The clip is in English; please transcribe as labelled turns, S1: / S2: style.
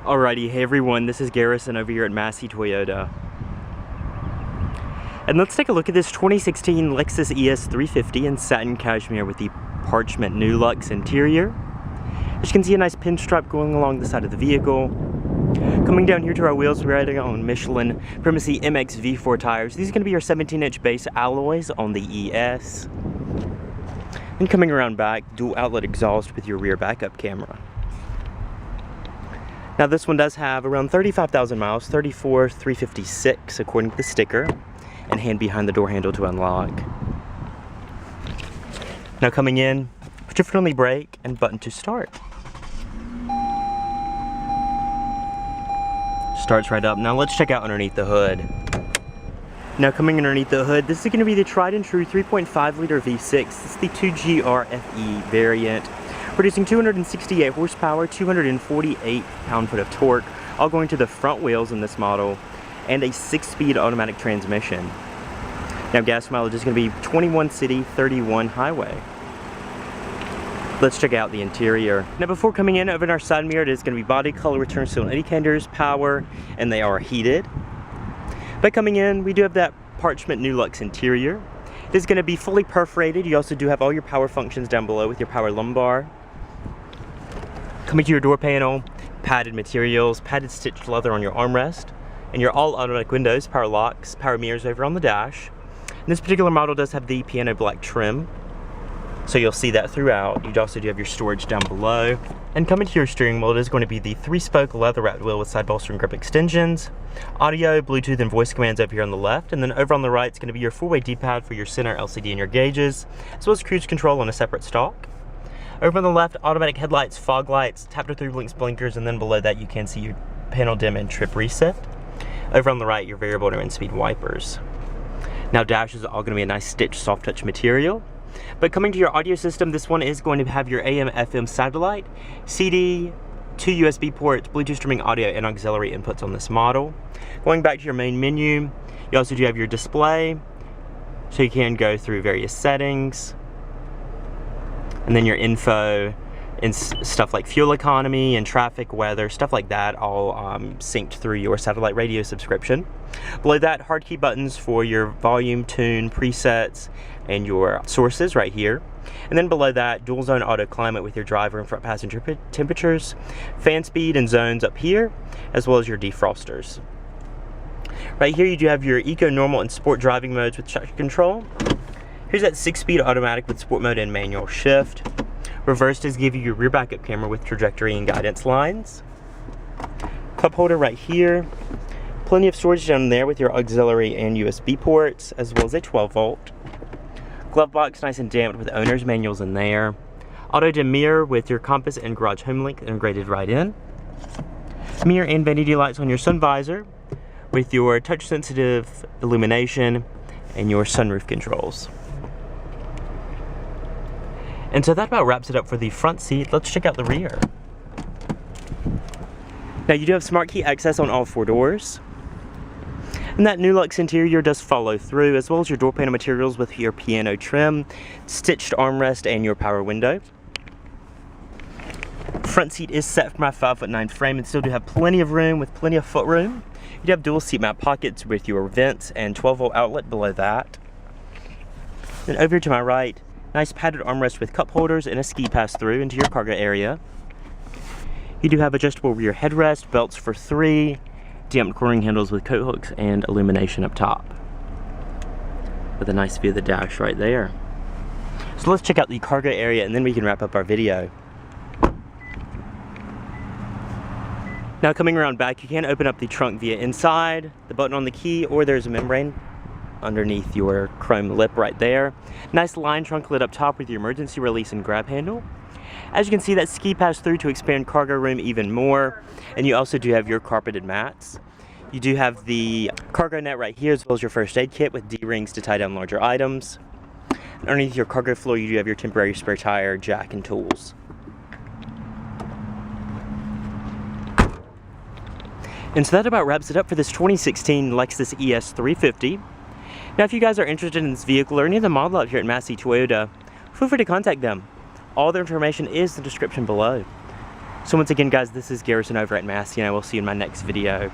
S1: Alrighty, hey everyone, this is Garrison over here at Massey Toyota. And let's take a look at this 2016 Lexus ES350 in satin cashmere with the parchment new luxe interior. As you can see, a nice pinstripe going along the side of the vehicle. Coming down here to our wheels, we're riding on Michelin Primacy MX V4 tires. These are going to be our 17-inch base alloys on the ES. And coming around back, dual outlet exhaust with your rear backup camera. Now this one does have around 35,000 miles, 34,356 according to the sticker, and hand behind the door handle to unlock. Now coming in, put your foot on the brake and button to start. Starts right up. Now let's check out underneath the hood. Now coming underneath the hood, this is going to be the tried and true 3.5 liter V6. This is the 2GRFE variant, producing 268 horsepower, 248 pound-foot of torque, all going to the front wheels in this model, and a 6-speed automatic transmission. Now gas mileage is going to be 21 city, 31 highway. Let's check out the interior. Now before coming in, over in our side mirror, it is going to be body color, return steel indicators, power, and they are heated. But coming in, we do have that parchment new luxe interior. It is going to be fully perforated. You also do have all your power functions down below with your power lumbar. Coming to your door panel, padded materials, padded stitched leather on your armrest, and your all automatic windows, power locks, power mirrors over on the dash. And this particular model does have the piano black trim, so you'll see that throughout. You also do have your storage down below. And coming to your steering wheel, it is going to be the 3-spoke leather-wrapped wheel with side bolster and grip extensions, audio, Bluetooth, and voice commands up here on the left, and then over on the right is going to be your 4-way D-pad for your center LCD and your gauges, as well as cruise control on a separate stalk. Over on the left, automatic headlights, fog lights, tap-to-through blinks, blinkers, and then below that you can see your panel dim and trip reset. Over on the right, your variable and speed wipers. Now dash is all going to be a nice stitched soft touch material. But coming to your audio system, this one is going to have your AM, FM satellite, CD, 2 USB ports, Bluetooth streaming audio, and auxiliary inputs on this model. Going back to your main menu, you also do have your display, so you can go through various settings, and then your info and stuff like fuel economy and traffic, weather, stuff like that, all synced through your satellite radio subscription. Below that, hard key buttons for your volume, tune, presets, and your sources right here. And then below that, dual zone auto climate with your driver and front passenger temperatures, fan speed and zones up here, as well as your defrosters. Right here you do have your eco, normal, and sport driving modes with traction control. Here's that 6-speed automatic with sport mode and manual shift. Reverse does give you your rear backup camera with trajectory and guidance lines. Cup holder right here. Plenty of storage down there with your auxiliary and USB ports, as well as a 12-volt. Glove box nice and damped with owner's manuals in there. Auto dim mirror with your compass and garage home link integrated right in. Mirror and vanity lights on your sun visor with your touch sensitive illumination and your sunroof controls. And so that about wraps it up for the front seat. Let's check out the rear. Now you do have smart key access on all 4 doors. And that new luxe interior does follow through, as well as your door panel materials with your piano trim, stitched armrest, and your power window. Front seat is set for my 5'9" frame and still do have plenty of room with plenty of foot room. You do have dual seat mount pockets with your vents and 12-volt outlet below that. Then over to my right, nice padded armrest with cup holders and a ski pass through into your cargo area. You do have adjustable rear headrest, belts for 3, damped cornering handles with coat hooks, and illumination up top. With a nice view of the dash right there. So let's check out the cargo area and then we can wrap up our video. Now coming around back, you can open up the trunk via inside, the button on the key, or there's a membrane underneath your chrome lip right there. Nice line trunk lid up top with your emergency release and grab handle. As you can see, that ski pass through to expand cargo room even more, and you also do have your carpeted mats. You do have the cargo net right here, as well as your first aid kit with D-rings to tie down larger items. And underneath your cargo floor, you do have your temporary spare tire, jack, and tools. And so that about wraps it up for this 2016 Lexus ES350. Now, if you guys are interested in this vehicle or any of the model out here at Massey Toyota, feel free to contact them. All their information is in the description below. So once again guys, this is Garrison over at Massey, and I will see you in my next video.